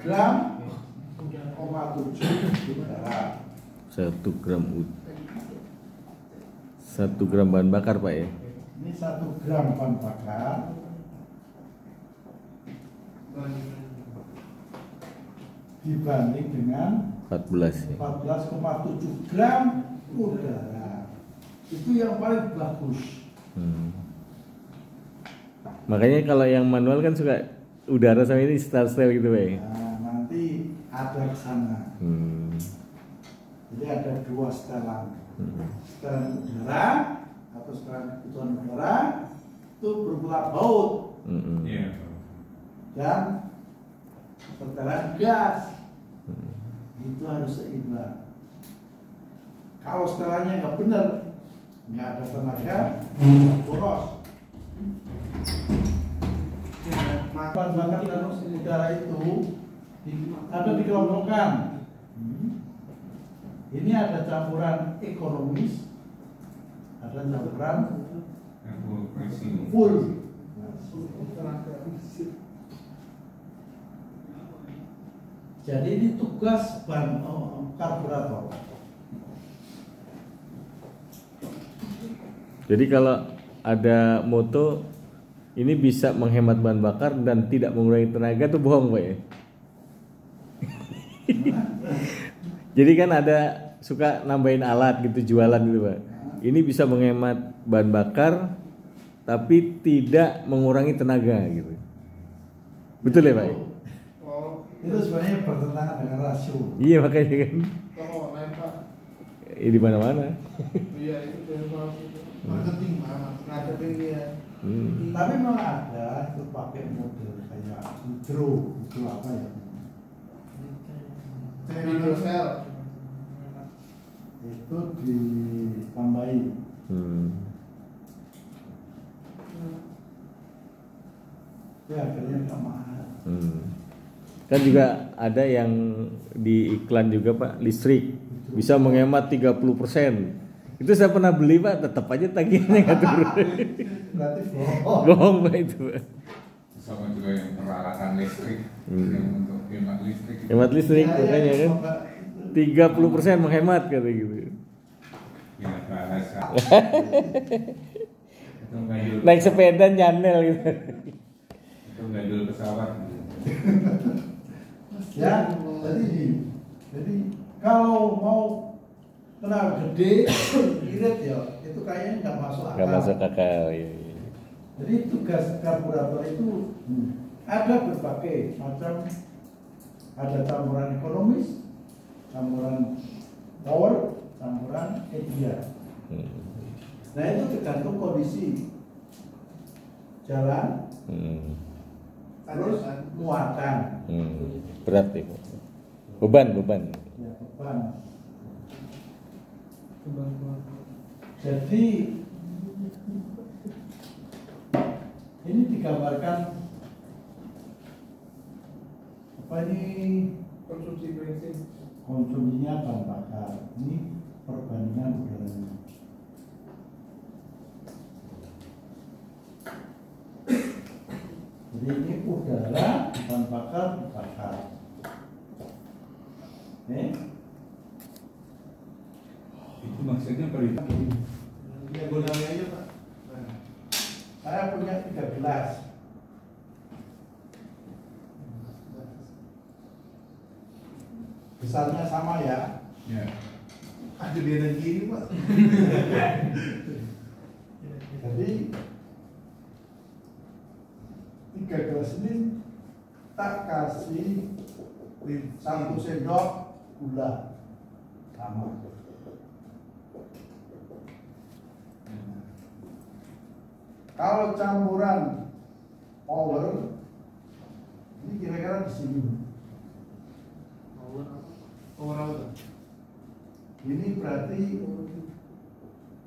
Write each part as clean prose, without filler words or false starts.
gram 0,7 udara. 1 gram 1 gram bahan bakar Pak ya. Ini 1 gram bahan bakar dibanding dengan 14 ya. 14,7 gram udara. Itu yang paling bagus. Makanya kalau yang manual kan suka udara sama ini setel-setel gitu Pak ya. Nah, nanti ada ke sana. Jadi ada 2 setelan. Setelan udara atau setelan kebutuhan udara itu berpula baut. Dan setelan gas. Itu harus seimbang. Kalau setelannya nggak benar, nggak ada tenaga, boros. Bahan bakar dan udara itu ada dikelompokkan. Ini ada campuran ekonomis, ada campuran full. Jadi ini tugas bahan karburator. Jadi kalau ada moto ini bisa menghemat bahan bakar dan tidak mengurangi tenaga tuh bohong Pak ya. Jadi kan ada suka nambahin alat gitu jualan gitu Pak. Ini bisa menghemat bahan bakar tapi tidak mengurangi tenaga gitu. Betul ya Pak? Itu sebenarnya bertentangan dengan rasio. Iya makanya kan. Di mana-mana. Iya itu marketing ya. Tapi memang ada itu pakai model kayak hidro itu apa ya? Hidrosel itu ditambahi. Ya akhirnya nggak mahal. Kan juga ada yang di iklan juga Pak, listrik bisa menghemat 30%. Itu saya pernah beli Pak, tetap aja tagihannya nggak turun. Berarti bohong. Bohong Pak itu Pak. Sama juga yang peralatan listrik, yang untuk hemat listrik. Hemat listrik makanya kan 30% menghemat kata gitu. Ya bahasa. Naik sepeda nyandel gitu. Itu ngajul pesawat. Ya, jadi kalau mau kenal gede, irit ya, itu kayaknya nggak masuk akal. Nggak masuk akal, ya. Jadi tugas karburator itu ada berbagai macam, ada campuran ekonomis, campuran power, campuran media. Nah itu tergantung kondisi jalan, terus muatan. Berat itu. Beban. Ya, beban. Jadi ini digambarkan apa ini konsumsi bensin, konsumsinya bahan bakar. Ini perbandingan udaranya. Jadi ini udara bahan bakar dibakar. Itu maksudnya perintah. Ya gunanya aja Pak. Saya punya 3 gelas. Besarnya sama ya. Ya. Ada beda gini Pak. Jadi 3 gelas ini tak kasih 1 sendok gula sama. Kalau campuran power ini kira-kira di sini. Power apa? Ini berarti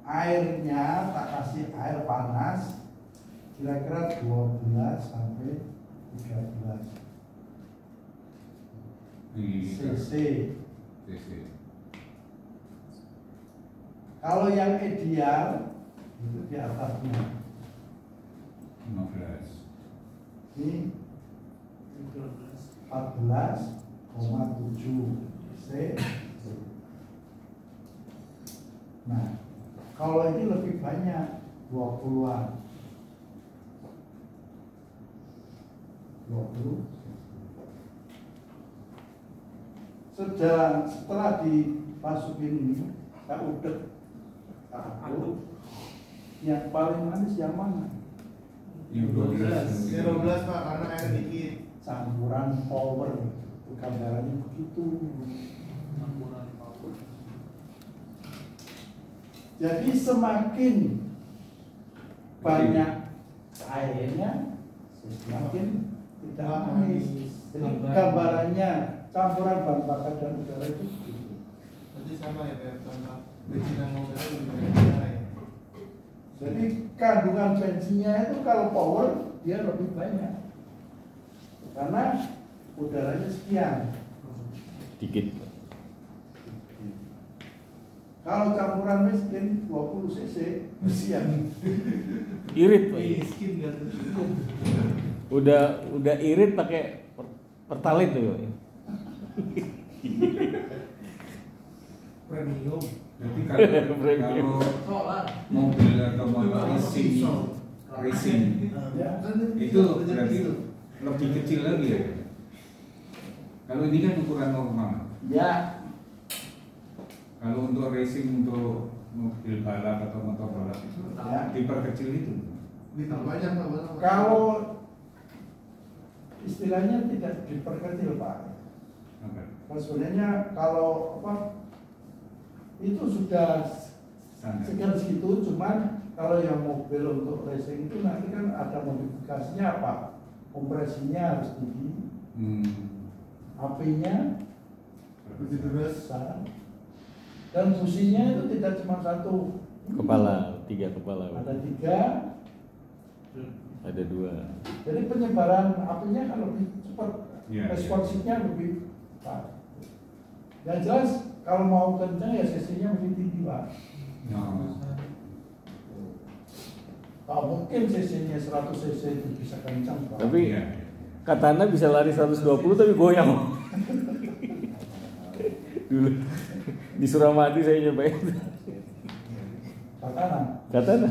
airnya tak kasih air panas kira-kira 12 sampai 13 cc. Kalau yang ideal itu di atasnya 15. Ini 14 14,7 cc. Nah, kalau ini lebih banyak 20-an. 20. Setelah dimasukin ini, tak udek, tak aduk. Yang paling manis yang mana? Yang 12 Pak, karena air dikit. Campuran power, gambarannya begitu. Jadi semakin banyak airnya, semakin tidak manis. Jadi gambarannya campuran bahan bakar dan udara itu begitu. Berarti sama ya kayak contoh bensin dan mobil itu lebih banyak udara ya. Jadi kandungan bensinnya itu kalau power dia lebih banyak karena udaranya sekian. Dikit. Kalau campuran miskin 20 cc sekian. Irit, Pak. Miskin kan. Udah irit pakai pertalit tuh, Pak. Premium. Jadi kalau mobil atau motor racing Ya. itu berarti lebih kecil lagi ya. Kalau ini kan ukuran normal. Ya, Kalau untuk racing untuk mobil balap atau motor balap itu Ya. diperkecil itu. Ditambahnya Pak. kalau istilahnya tidak diperkecil Pak. Apa? Nah, sebenarnya kalau apa itu sudah Standar. sekian segitu, cuman kalau yang mobil untuk racing itu nanti kan ada modifikasinya apa? Kompresinya harus tinggi, apinya Lebih terus. besar, dan businya itu tidak cuma satu, Kepala, 3 kepala, Pak. ada 3. Ada 2. Jadi penyebaran apinya kan lebih cepat, Iya, responsifnya lebih cepat. Yang jelas kalau mau kencang ya cc-nya lebih tinggi Pak. Nah, Tak mungkin cc-nya 100 cc itu bisa kencang Pak. Tapi iya. Katana bisa lari 120 tapi goyang. Dulu di Suramadi saya nyobain. Katana Katana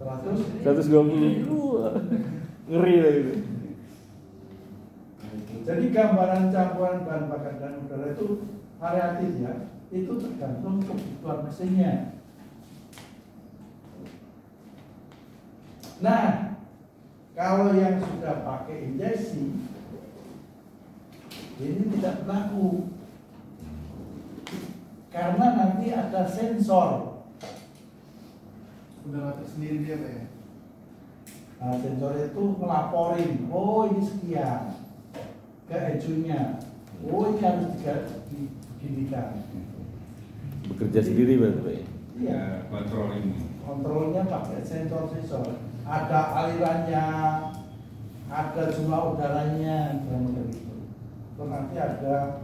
100. 120. Ngeri tadi itu. Jadi gambaran campuran bahan bakar dan udara itu variatif ya. Itu tergantung kebutuhan mesinnya. Nah, kalau yang sudah pakai injeksi ini tidak berlaku karena nanti ada sensor. Udah ngatur sendiri dia Pak ya. Nah, sensor itu ngelaporin, oh ini sekian ke ECU-nya, oh ini harus diginikan. Bekerja sendiri berarti, Pak. Iya. Ya, kontrol ini. Kontrolnya pakai sensor. Ada alirannya, ada jumlah udaranya, gitu. Terus nanti ada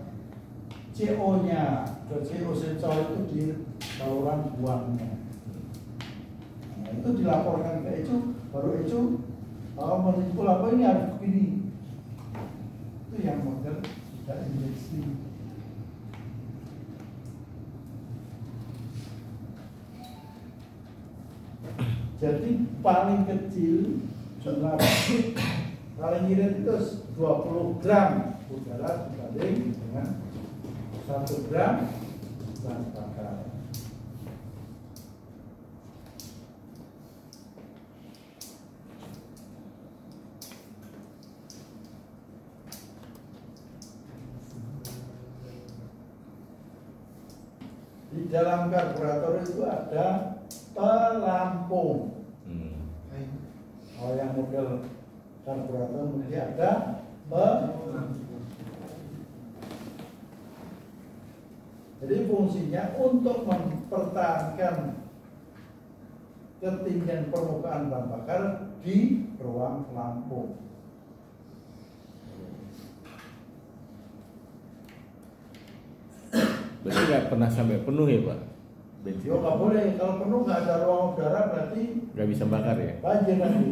CO-nya, ke CO sensor itu di saluran buangnya. Nah, itu dilaporkan ke ECU, baru ECU menyimpul apa ini harus begini. Itu yang model tidak injeksi. Jadi paling kecil jumlah paling irit itu 20 gram udara dibanding dengan 1 gram bahan bakar. Di dalam karburator itu ada pelampung. Kalau yang model karburator mungkin ada jadi fungsinya untuk mempertahankan ketinggian permukaan bahan bakar di ruang pelampung. Berarti nggak pernah sampai penuh ya, Pak? Bensin. Yo nggak boleh, kalau penuh nggak ada ruang udara berarti Nggak bisa bakar ya? banjir nanti.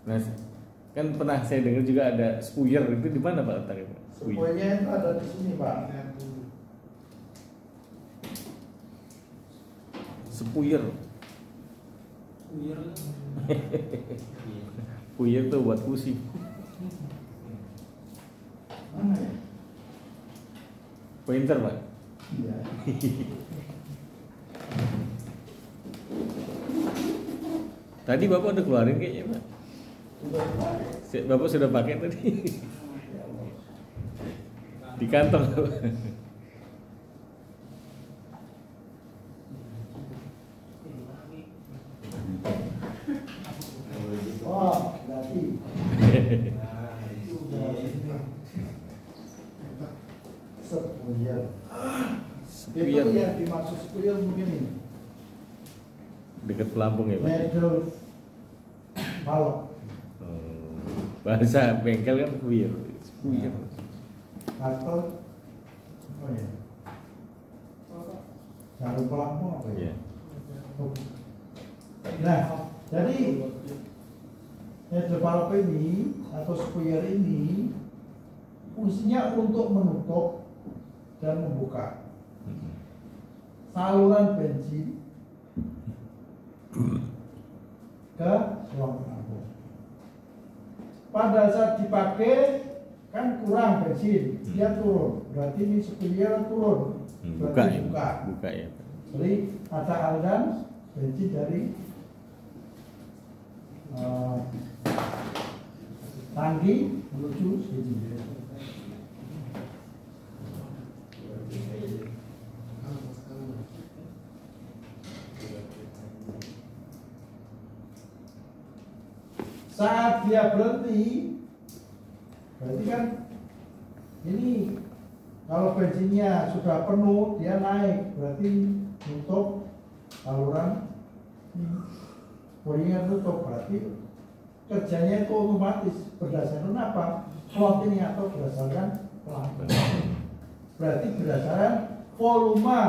Nah, kan pernah saya dengar juga ada spuyer, itu di mana Pak letaknya Pak? Semuanya itu ada di sini Pak. Spuyer. Spuyer tuh buat pusing. Mana ya? Pointer Pak. Iya. Tadi Bapak udah keluarin kayaknya Pak. Sudah dipakai. Bapak sudah pakai tadi. Di kantong. Oh, berarti. Sepuyer. Spuyer. Itu yang dimaksud sepuyer mungkin ini. Dekat pelampung ya Pak. Medal balok Bahasa bengkel kan spuyer. Spuyer. atau oh ya jarum pelampung apa ya? Iya. Nah, jadi medal balok ini atau spuyer ini fungsinya untuk menutup dan membuka saluran bensin ke ruang pelampung. Pada saat dipakai kan kurang bensin, dia turun. Berarti ini spuyer turun. Buka Berarti ya. buka. Buka ya. Jadi ada aliran bensin dari tangki menuju sini. Saat dia berhenti, berarti kan ini kalau bensinnya sudah penuh, dia naik, berarti tutup saluran poinnya tutup, berarti kerjanya itu otomatis berdasarkan apa? Plot ini atau berdasarkan pelampung. Berarti berdasarkan volume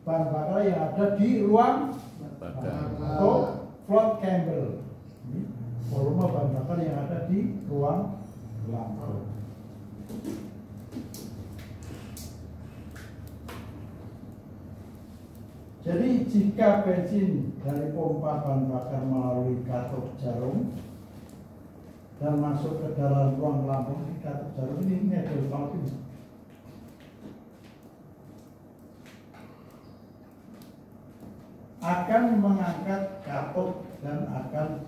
bahan bakar yang ada di ruang Bakar. atau float chamber. Volume bahan bakar yang ada di ruang pelampung. Jadi jika bensin dari pompa bahan bakar melalui katup jarum dan masuk ke dalam ruang pelampung, di katup jarum ini medal balok ini. Akan mengangkat katup dan akan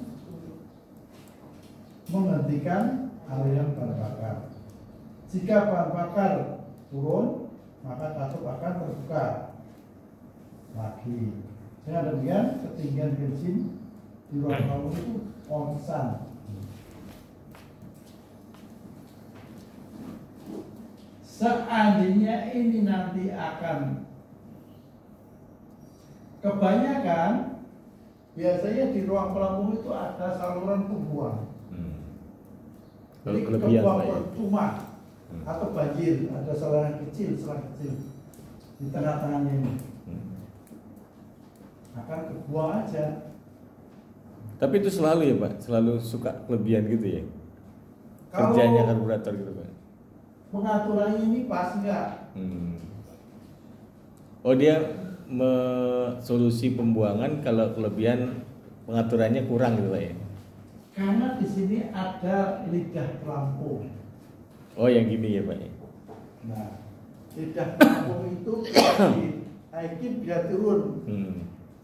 menghentikan aliran bahan bakar. Jika bahan bakar turun, maka katup akan terbuka lagi. Dengan demikian ketinggian bensin di ruang pelampung itu konstan. Seandainya ini nanti akan kebanyakan, biasanya di ruang pelampung itu ada saluran pembuang. Kalau Jadi kelebihan kebuang Pak ya. percuma atau banjir, ada saluran kecil di tengah-tengahnya ini. Akan kebuang aja. Tapi itu selalu ya Pak, selalu suka kelebihan gitu ya. Kalau Kerjanya karburator gitu Pak. pengaturannya ini pas enggak? Oh dia solusi pembuangan kalau kelebihan pengaturannya kurang gitu Pak ya. Karena di sini ada lidah pelampung. Oh yang gini ya Pak ya. Nah, lidah pelampung itu dinaikin bisa turun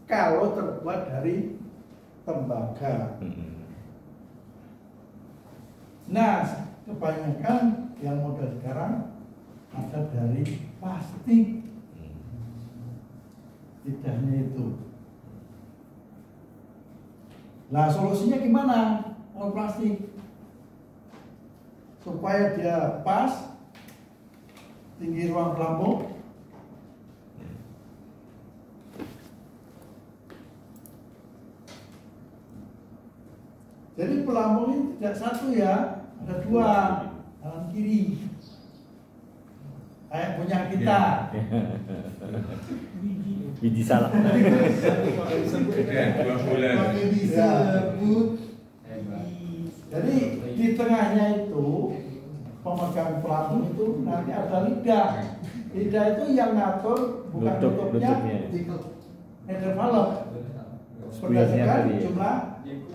kalau terbuat dari tembaga. Nah, kebanyakan yang model sekarang ada dari plastik. Lidahnya itu. Nah, solusinya gimana? Mau plastik supaya dia pas tinggi ruang pelampung. Jadi pelampung ini tidak satu ya, ada dua, kanan kiri. Kayak punya kita. Biji salak. Dua bulan. Pakai disebut pelampung itu nanti ada lidah. Lidah itu yang ngatur bukan tutupnya header valve berdasarkan tadi. jumlah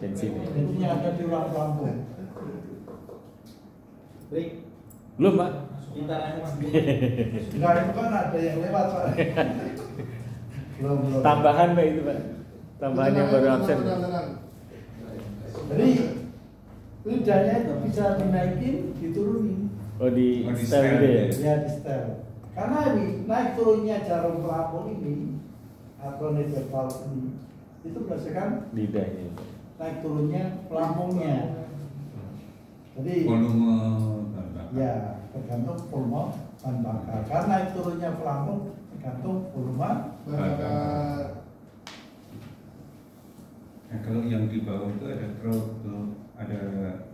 Bensin. bensin yang ada di ruang pelampung. Belum, Pak? Enggak, itu kan ada yang lewat Pak. Belum. Tambahan Pak itu, Pak. Tambahan yang baru absen. Jadi lidahnya itu bisa dinaikin, diturunin. Oh di Oh, di setel gitu ya? Ya di setel. Karena ini naik turunnya jarum pelampung ini atau header valve ini itu berdasarkan Lidahnya. naik turunnya pelampungnya. Jadi Volume bahan bakar. ya tergantung volume bahan bakar. Karena naik turunnya pelampung tergantung volume bahan bakar. Nah, kalau yang di bawah itu ada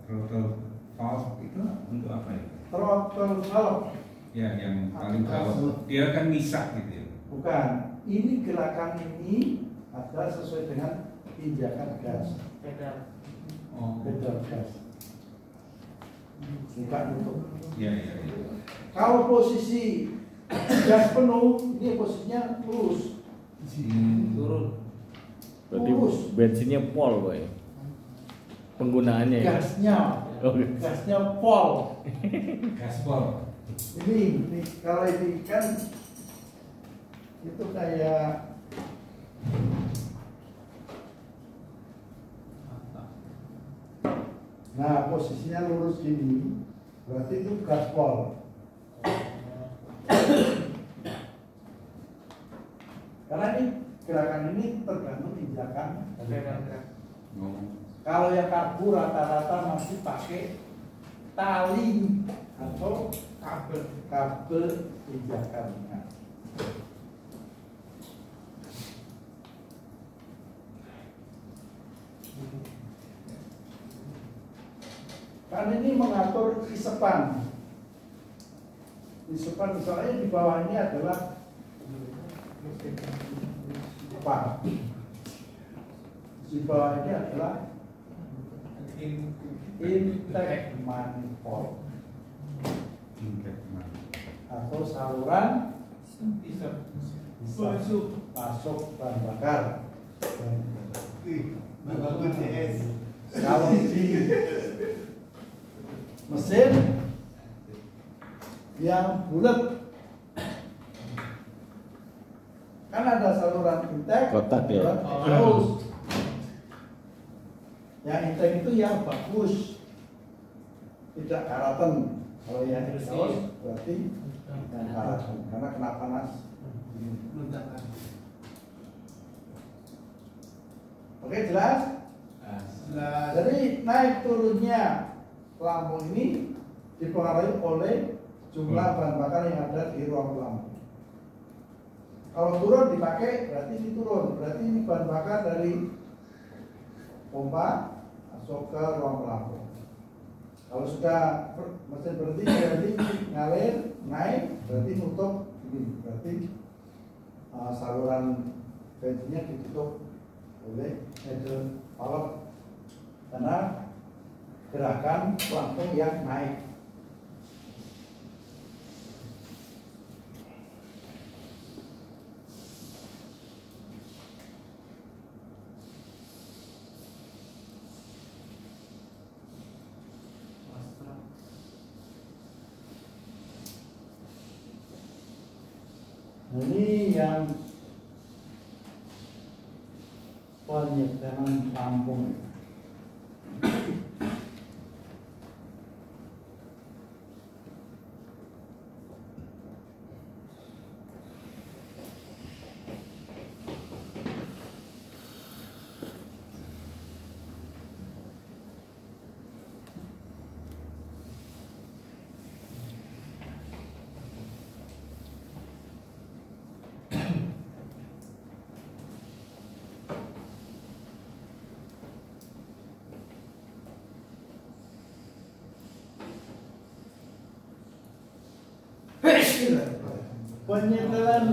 throttle valve itu untuk apa ya? Throttle valve Ya, yang paling bawah. Dia kan misah gitu ya. bukan. Ini gerakan ini adalah sesuai dengan injakan gas. Oh. Pedal gas. Buka tutup. Ya, ya, ya. Kalau posisi gas penuh, ini posisinya lurus. Turun. Berarti Lurus. bensinnya pol, Pak ya? Penggunaannya ya? Gasnya, Oh, gasnya pol. Gaspol. Ini kalau ini kan itu kayak nah posisinya lurus gini, berarti itu gaspol. Karena ini gerakan ini tergantung injakan. Oh. Kalau yang karbu rata-rata masih pakai tali atau kabel injakan. Nah, kan ini mengatur isepan. Isepan misalnya di bawah ini adalah apa? Di bawah ini adalah intake manifold atau saluran masuk bahan bakar. Kalau di mesin yang bulat kan ada saluran intake, Kotak ya? saluran exhaust. Yang intake itu yang bagus, tidak karatan. Kalau yang exhaust berarti yang karatan karena kena panas. Oke, jelas? Jadi naik turunnya pelampung ini dipengaruhi oleh jumlah bahan bakar yang ada di ruang pelampung. Kalau turun dipakai berarti ini turun, berarti ini bahan bakar dari pompa masuk ke ruang pelampung. Kalau sudah mesin berhenti berarti ngalir naik, berarti nutup ini, berarti saluran bensinnya ditutup oleh header valve karena gerakan pelampung yang naik. Ini yang penyetelan pelampung. Penyetelan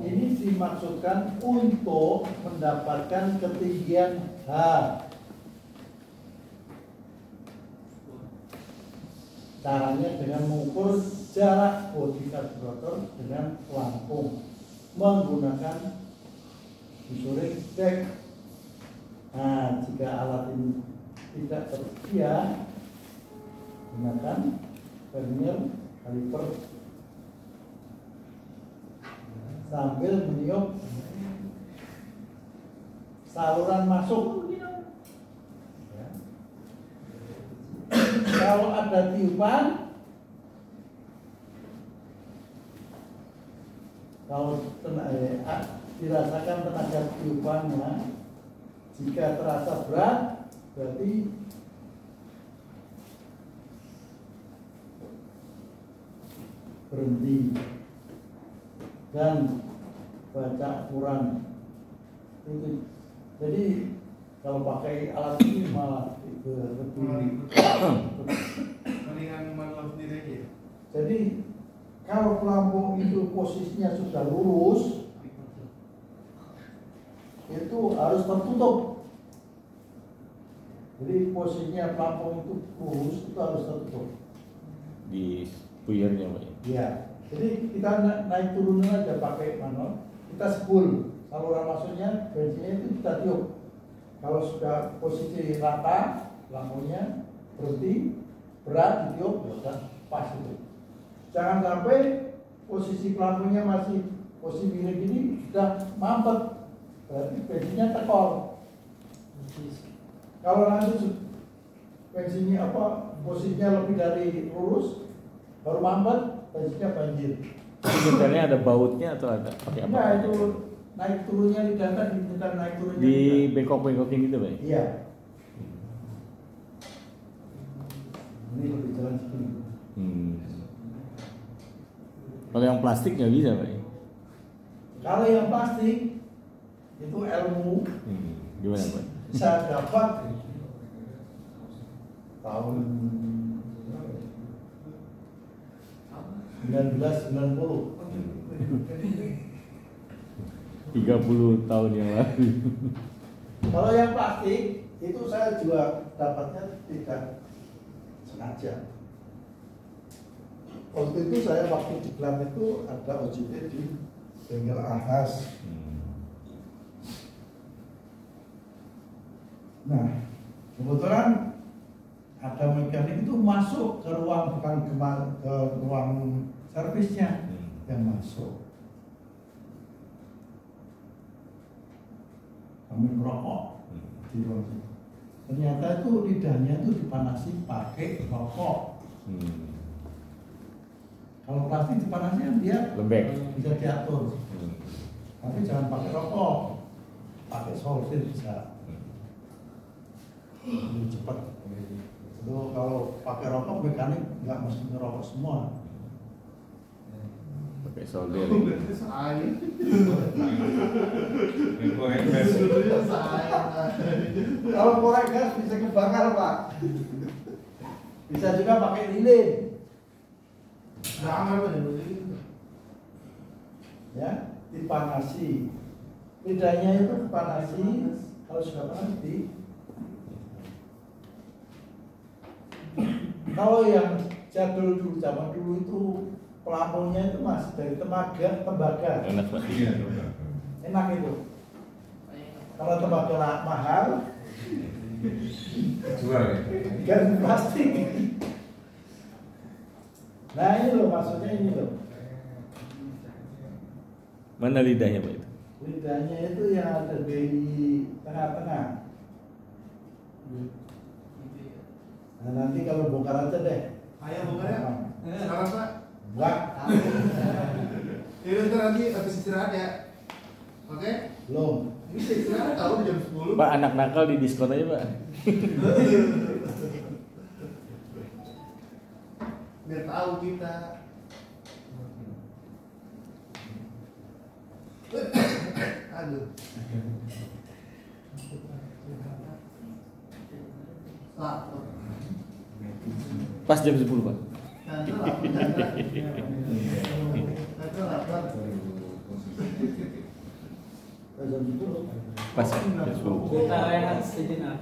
ini dimaksudkan untuk mendapatkan ketinggian H. Caranya dengan mengukur jarak bodi karburator dengan pelampung menggunakan measuring tape. Nah, jika alat ini tidak tersedia, gunakan vernier kaliper sambil meniup saluran masuk. Ya. Kalau ada tiupan, kalau dirasakan tenaga tiupannya, jika terasa berat, berarti berhenti dan baca ukuran itu. Jadi kalau pakai alat ini malah lebih mendingan manual sendiri aja. jadi kalau pelampung itu posisinya sudah lurus, itu harus tertutup. Jadi posisinya pelampung itu lurus, itu harus tertutup. Di puyernya Pak. Iya. Jadi kita naik turunnya aja pakai manual. Kita spool saluran masuknya, bensinnya itu kita tiup. Kalau sudah posisi rata, lampunya berhenti, berat ditiup, sudah pas itu. Jangan sampai posisi lampunya masih posisi miring ini sudah mampet, berarti bensinnya tekor. Kalau nanti bensinnya posisinya lebih dari lurus, baru mampet, bensinnya banjir. Itu sebenarnya ada bautnya atau ada pakai apa? Enggak, itu naik turunnya di data, diminta naik turunnya Di bengkok-bengkokin gitu Pak. iya. Ini lebih jalan segini. Kalau yang plastik nggak bisa Pak. Kalau yang plastik itu ilmu Gimana Pak? saya dapat tahun 1990. 30 tahun yang lalu. Kalau yang plastik itu saya juga dapatnya tidak sengaja. Waktu itu saya waktu di Klam itu ada OJT di bengkel Ahas. Nah, kebetulan ada mekanik itu masuk ke ruang, bukan ke ruang servisnya, yang masuk. Kami merokok di ruang situ. Ternyata itu lidahnya itu dipanasi pakai rokok. Kalau plastik dipanasnya dia Lembek. bisa diatur. Tapi jangan pakai rokok, pakai solvit bisa. Lebih cepat. Itu kalau pakai rokok mekanik nggak mesti ngerokok semua. Pakai solder. Kalau korek gas bisa kebakar Pak. Bisa juga pakai lilin. Jangan Pak, Ya, dipanasi. Lidahnya itu dipanasi. Kalau sudah panas kalau yang jadul dulu, zaman dulu itu pelampungnya itu masih dari tembaga. Enak Pak. Enak itu. Kalau tembaga mahal, Jual ya. ganti plastik. Nah ini loh, maksudnya ini loh. Mana lidahnya Pak itu? Lidahnya itu yang ada di tengah-tengah. Nah nanti kalau bongkar aja deh. Ayo bongkar ya. Sekarang Pak. Enggak, Ini ntar nanti habis istirahat ya. Oke? belum. Ini istirahat tahu jam 10. Pak, anak nakal di diskon aja Pak. Biar tahu kita. Aduh. Lapar. Pas jam 10 Pak. Pas jam 10. Kita rehat sejenak.